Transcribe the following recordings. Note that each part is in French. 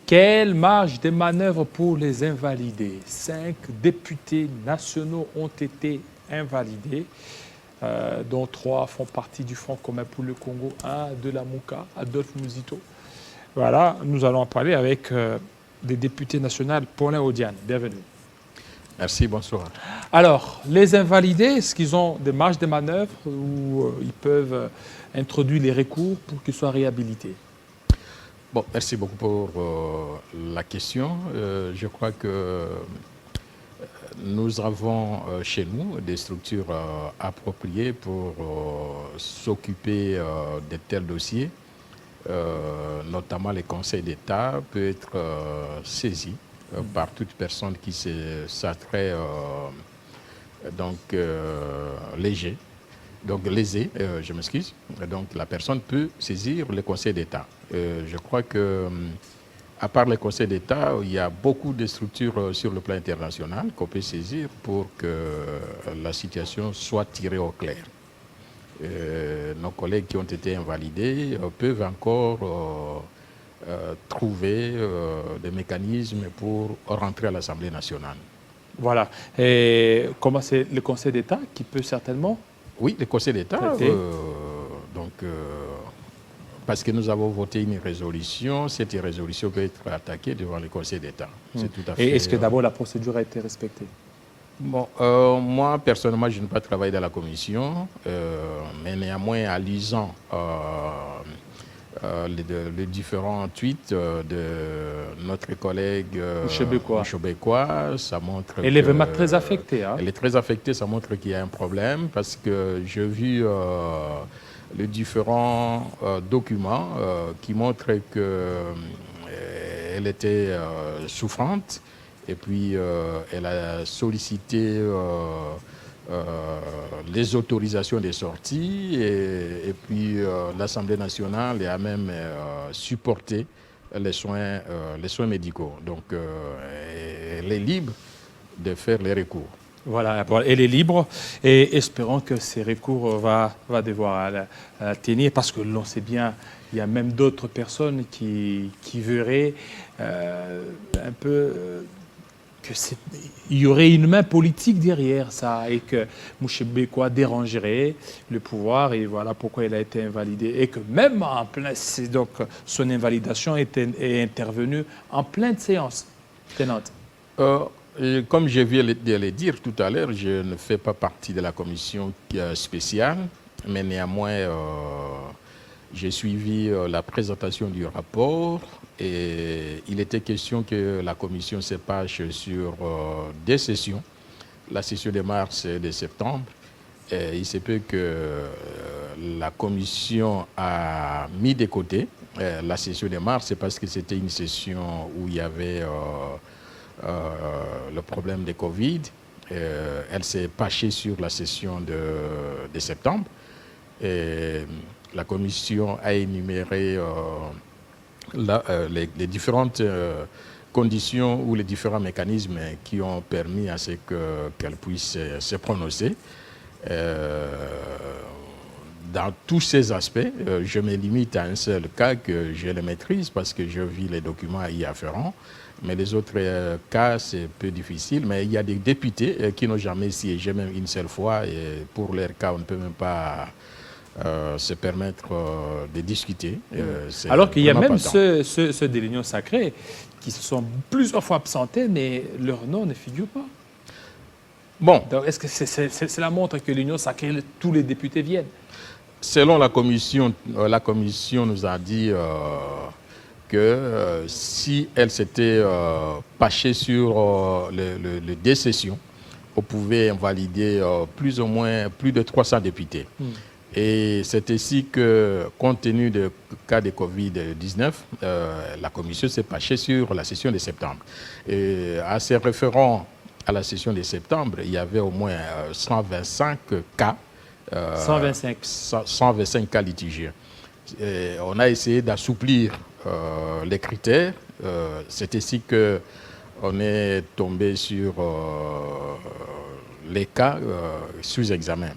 Quelle marge de manœuvre pour les invalidés? 5 députés nationaux ont été invalidés, dont 3 font partie du Front commun pour le Congo, 1 de la Mouka, Adolphe Muzito. Voilà, nous allons en parler avec des députés nationaux, Paulin Odiane. Bienvenue. Merci, bonsoir. Alors, les invalidés, est-ce qu'ils ont des marges de manœuvre où ils peuvent introduire les recours pour qu'ils soient réhabilités? Bon, merci beaucoup pour la question. Je crois que nous avons chez nous des structures appropriées pour s'occuper de tels dossiers. Notamment les conseils d'État peut être saisi par toute personne qui s'attrait léger. Donc lésé, je m'excuse. Donc la personne peut saisir le Conseil d'État. Je crois que, à part le Conseil d'État, il y a beaucoup de structures sur le plan international qu'on peut saisir pour que la situation soit tirée au clair. Nos collègues qui ont été invalidés peuvent encore trouver des mécanismes pour rentrer à l'Assemblée nationale. Voilà. Et comment c'est le Conseil d'État qui peut certainement... Oui, le Conseil d'État, parce que nous avons voté une résolution, cette résolution peut être attaquée devant le Conseil d'État. C'est tout à fait... Et est-ce que d'abord la procédure a été respectée? Bon, moi, personnellement, je n'ai pas travaillé dans la commission, mais néanmoins, en lisant les différents tweets de notre collègue Chobekwa, ça montre... Elle est vraiment très affectée. Hein? Elle est très affectée, ça montre qu'il y a un problème, parce que j'ai vu les différents documents qui montrent qu'elle était souffrante, et puis elle a sollicité les autorisations des sorties, et puis l'Assemblée nationale a même supporté les soins médicaux. Donc elle est libre de faire les recours. Voilà, elle est libre et espérons que ces recours va devoir tenir, parce que l'on sait bien, il y a même d'autres personnes qui verraient un peu... il y aurait une main politique derrière ça et que Mouchebekwa dérangerait le pouvoir, et voilà pourquoi il a été invalidé. Et que même en plein, donc son invalidation est intervenue en pleine séance tenante. Comme je viens de le dire tout à l'heure, je ne fais pas partie de la commission spéciale, mais néanmoins, j'ai suivi la présentation du rapport, et il était question que la commission se penche sur deux sessions, la session de mars et de septembre. Et il se peut que la commission a mis de côté la session de mars, parce que c'était une session où il y avait le problème de Covid. Elle s'est penchée sur la session de septembre. Et la commission a énuméré les différentes conditions ou les différents mécanismes qui ont permis à ce qu'elle puisse se prononcer. Dans tous ces aspects, je me limite à un seul cas que je le maîtrise parce que je vis les documents y afférents. Mais les autres cas, c'est peu difficile. Mais il y a des députés qui n'ont jamais siégé même une seule fois. Et pour leur cas, on ne peut même pas se permettre de discuter. Alors qu'il y a même ceux de l'Union sacrée qui se sont plusieurs fois absentés, mais leur nom ne figure pas. Bon. Est-ce que cela montre que l'Union sacrée, tous les députés viennent? Selon la commission nous a dit que si elle s'était penchée sur les deux sessions, on pouvait invalider plus ou moins plus de 300 députés. Et c'est ainsi que, compte tenu du cas de Covid-19, la commission s'est penchée sur la session de septembre. Et à se référant à la session de septembre, il y avait au moins 125 cas. 125 cas litigieux. Et on a essayé d'assouplir les critères. C'est ainsi qu'on est tombé sur les cas sous examen.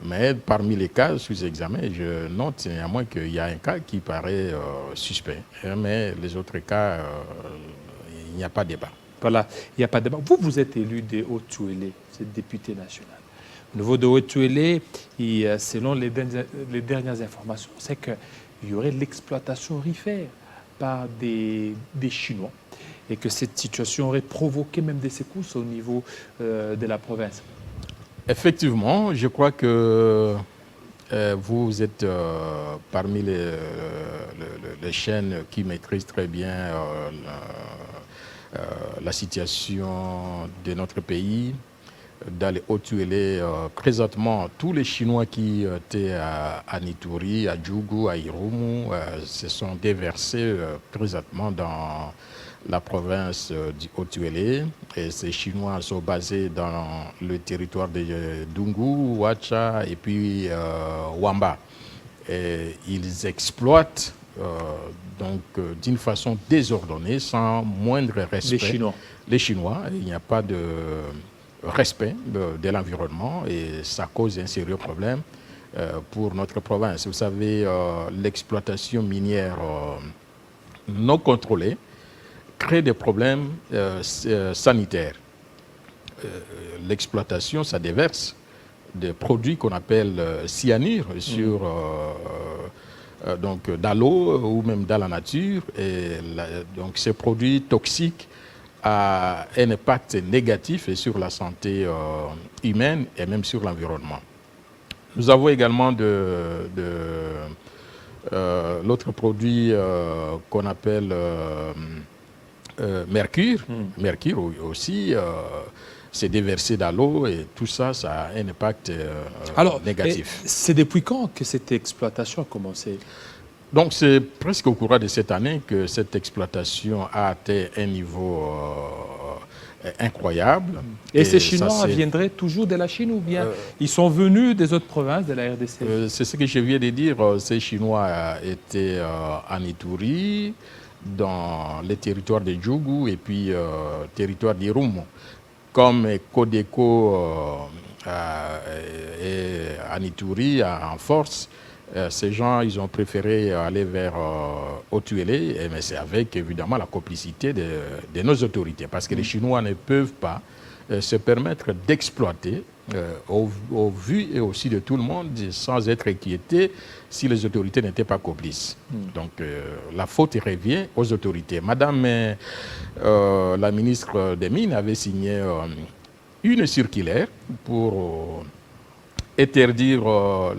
Mais parmi les cas sous examen, je note néanmoins qu'il y a un cas qui paraît suspect. Mais les autres cas, il n'y a pas de débat. Voilà, il n'y a pas de débat. Vous, vous êtes élu des Hautes-Touélé, vous êtes député national. Au niveau de Hautes-Touélé, selon les dernières informations, c'est qu'il y aurait l'exploitation aurifère par des Chinois et que cette situation aurait provoqué même des secousses au niveau de la province. Effectivement, je crois que vous êtes parmi les chaînes qui maîtrisent très bien la situation de notre pays. Dans les Hautes-Touélé, présentement, tous les Chinois qui étaient à Nitouri, à Djougou, à Irumu, se sont déversés présentement dans la province du Haut-Touélé. Et ces Chinois sont basés dans le territoire de Dungu, Wacha et puis Wamba. Et ils exploitent donc d'une façon désordonnée, sans moindre respect. Les Chinois. Il n'y a pas de respect de l'environnement et ça cause un sérieux problème pour notre province. Vous savez, l'exploitation minière non contrôlée crée des problèmes sanitaires. L'exploitation, ça déverse des produits qu'on appelle cyanure sur donc dans l'eau ou même dans la nature. Et donc ces produits toxiques a un impact négatif sur la santé humaine et même sur l'environnement. Nous avons également l'autre produit qu'on appelle mercure. Mercure aussi, c'est déversé dans l'eau et tout ça, ça a un impact négatif. C'est depuis quand que cette exploitation a commencé ? Donc c'est presque au cours de cette année que cette exploitation a atteint un niveau incroyable. Et ces Chinois viendraient toujours de la Chine ou bien ils sont venus des autres provinces de la RDC? C'est ce que je viens de dire. Ces Chinois étaient en Ituri, dans les territoires de Djougou et puis territoire d'Irumu. Comme Codeco est en Ituri en force, ces gens, ils ont préféré aller vers Haut-Touélé, mais c'est avec évidemment la complicité de nos autorités, parce que les Chinois ne peuvent pas se permettre d'exploiter au vu et aussi de tout le monde sans être inquiétés si les autorités n'étaient pas complices. Donc la faute revient aux autorités. Madame la ministre des Mines avait signé une circulaire pour interdire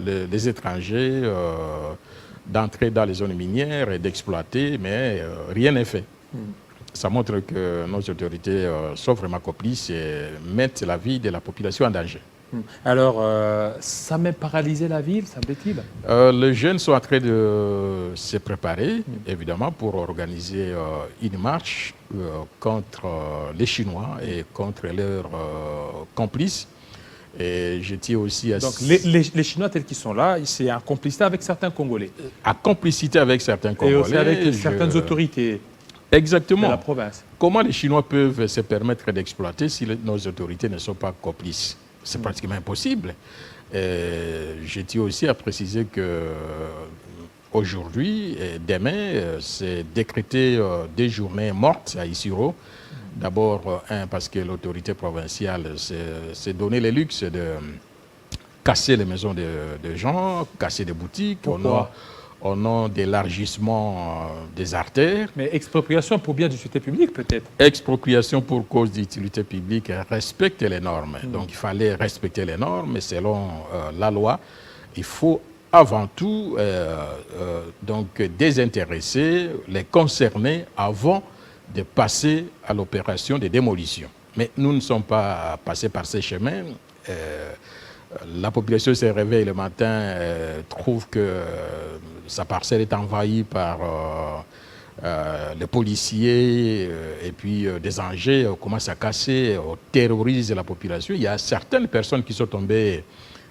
les étrangers d'entrer dans les zones minières et d'exploiter, mais rien n'est fait. Ça montre que nos autorités sont vraiment complices et mettent la vie de la population en danger. Alors, ça a même paralysé la ville, semble-t-il? Les jeunes sont en train de se préparer, évidemment, pour organiser une marche contre les Chinois et contre leurs complices. Et je tiens aussi à... Donc les Chinois tels qu'ils sont là, c'est en complicité avec certains Congolais. En complicité avec certains Congolais. Et aussi avec certaines autorités. Exactement. De la province. Comment les Chinois peuvent se permettre d'exploiter si nos autorités ne sont pas complices? C'est pratiquement impossible. Je tiens aussi à préciser que aujourd'hui et demain, c'est décrété des journées mortes à Isiro. D'abord, parce que l'autorité provinciale s'est donné le luxe de casser les maisons de gens, casser des boutiques. Au nom d'élargissement des artères. Mais expropriation pour bien d'utilité publique, peut-être? Expropriation pour cause d'utilité publique, respecter les normes. Donc, il fallait respecter les normes. Selon la loi, il faut avant tout donc désintéresser les concernés avant de passer à l'opération de démolition. Mais nous ne sommes pas passés par ces chemins. La population se réveille le matin, trouve que sa parcelle est envahie par les policiers et puis des engins commencent à casser, terrorisent la population. Il y a certaines personnes qui sont tombées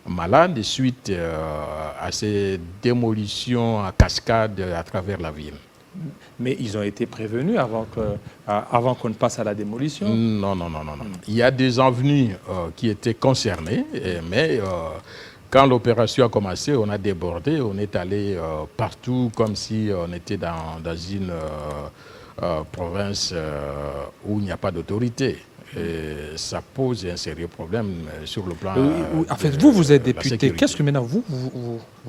malades suite à ces démolitions à cascade à travers la ville. Mais ils ont été prévenus avant qu'on ne passe à la démolition? Non. Il y a des avenues qui étaient concernées, mais quand l'opération a commencé, on a débordé, on est allé partout comme si on était dans une province où il n'y a pas d'autorité. Et ça pose un sérieux problème sur le plan. En fait, vous êtes député. Qu'est-ce que maintenant vous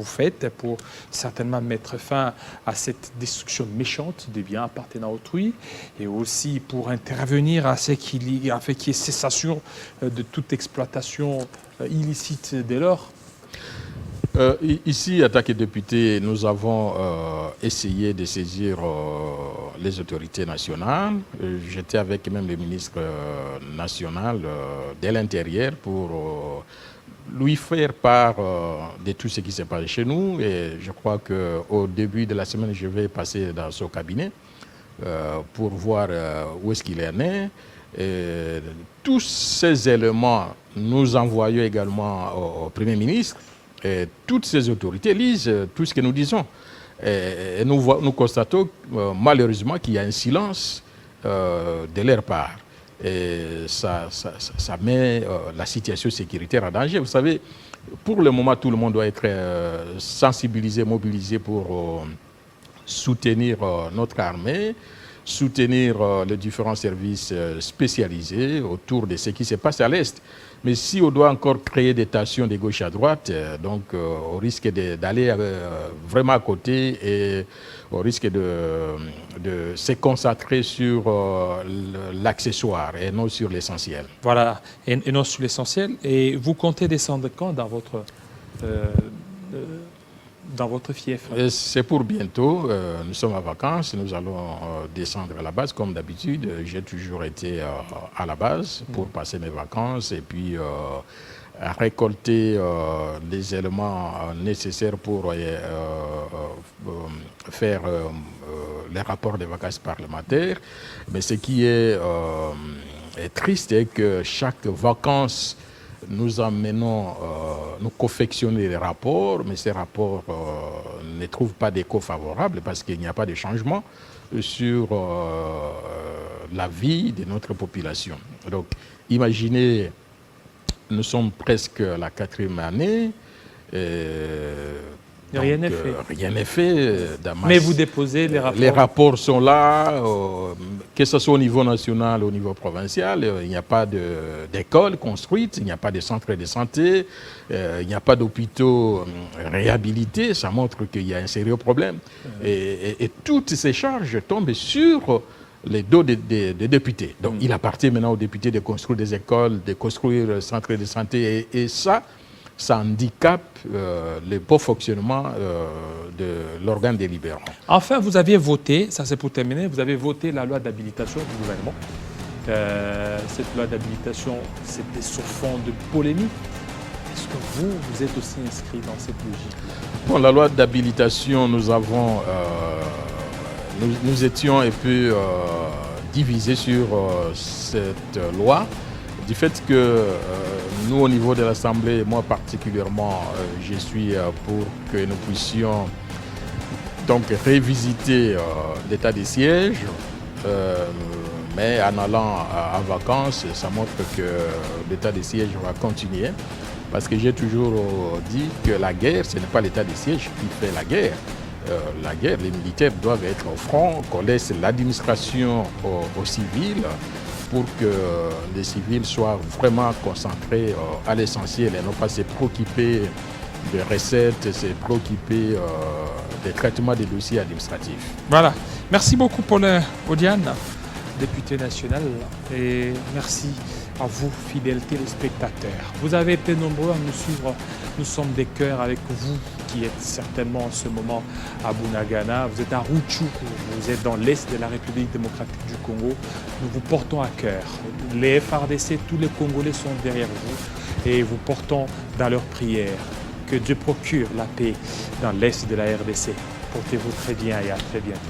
faites pour certainement mettre fin à cette destruction méchante des biens appartenant à autrui et aussi pour intervenir à ce qu'il y ait cessation de toute exploitation illicite dès lors? Ici, en tant que député, nous avons essayé de saisir les autorités nationales. J'étais avec même le ministre national de l'Intérieur pour lui faire part de tout ce qui s'est passé chez nous. Et je crois qu'au début de la semaine, je vais passer dans son cabinet pour voir où est-ce qu'il en est. Et tous ces éléments, nous envoyons également au Premier ministre. Et toutes ces autorités lisent tout ce que nous disons. Et nous constatons malheureusement qu'il y a un silence de leur part. Et ça met la situation sécuritaire en danger. Vous savez, pour le moment, tout le monde doit être sensibilisé, mobilisé pour soutenir notre armée, soutenir les différents services spécialisés autour de ce qui se passe à l'Est. Mais si on doit encore créer des tensions de gauche à droite, donc on risque d'aller vraiment à côté et on risque de se concentrer sur l'accessoire et non sur l'essentiel. Voilà, et non sur l'essentiel. Et vous comptez descendre quand dans votre fief? C'est pour bientôt. Nous sommes en vacances. Nous allons descendre à la base comme d'habitude. J'ai toujours été à la base pour passer mes vacances et puis récolter les éléments nécessaires pour faire les rapports des vacances parlementaires. Mais ce qui est triste est que chaque vacances, nous emmenons, nous confectionnons les rapports, mais ces rapports ne trouvent pas d'écho favorable parce qu'il n'y a pas de changement sur la vie de notre population. Donc, imaginez, nous sommes presque à la 4e année. Rien n'est fait. Rien n'est fait. Mais vous déposez les rapports. Les rapports sont là, que ce soit au niveau national ou au niveau provincial. Il n'y a pas d'école construite, il n'y a pas de centre de santé, il n'y a pas d'hôpitaux réhabilités. Ça montre qu'il y a un sérieux problème. Et toutes ces charges tombent sur les dos des députés. Donc il appartient maintenant aux députés de construire des écoles, de construire des centres de santé. Et ça handicape le bon fonctionnement de l'organe délibérant. Enfin, vous aviez voté, ça c'est pour terminer, vous avez voté la loi d'habilitation du gouvernement. Cette loi d'habilitation, c'était sur fond de polémique. Est-ce que vous êtes aussi inscrit dans cette logique-là? Bon, la loi d'habilitation, nous étions un peu divisés sur cette loi. Du fait que nous, au niveau de l'Assemblée, moi particulièrement, je suis pour que nous puissions donc révisiter l'état des sièges, mais en allant en vacances, ça montre que l'état des sièges va continuer. Parce que j'ai toujours dit que la guerre, ce n'est pas l'état des sièges qui fait la guerre. La guerre, les militaires doivent être au front, qu'on laisse l'administration aux civils, pour que les civils soient vraiment concentrés à l'essentiel et non pas se préoccuper des recettes, se préoccuper des traitements des dossiers administratifs. Voilà. Merci beaucoup, Paulin Odiane, député national, et merci à vous, fidèles téléspectateurs. Vous avez été nombreux à nous suivre. Nous sommes des cœurs avec vous qui êtes certainement en ce moment à Bunagana. Vous êtes à Rutshuru, vous êtes dans l'est de la République démocratique du Congo. Nous vous portons à cœur. Les FARDC, tous les Congolais sont derrière vous et vous portons dans leurs prières. Que Dieu procure la paix dans l'est de la RDC. Portez-vous très bien et à très bientôt.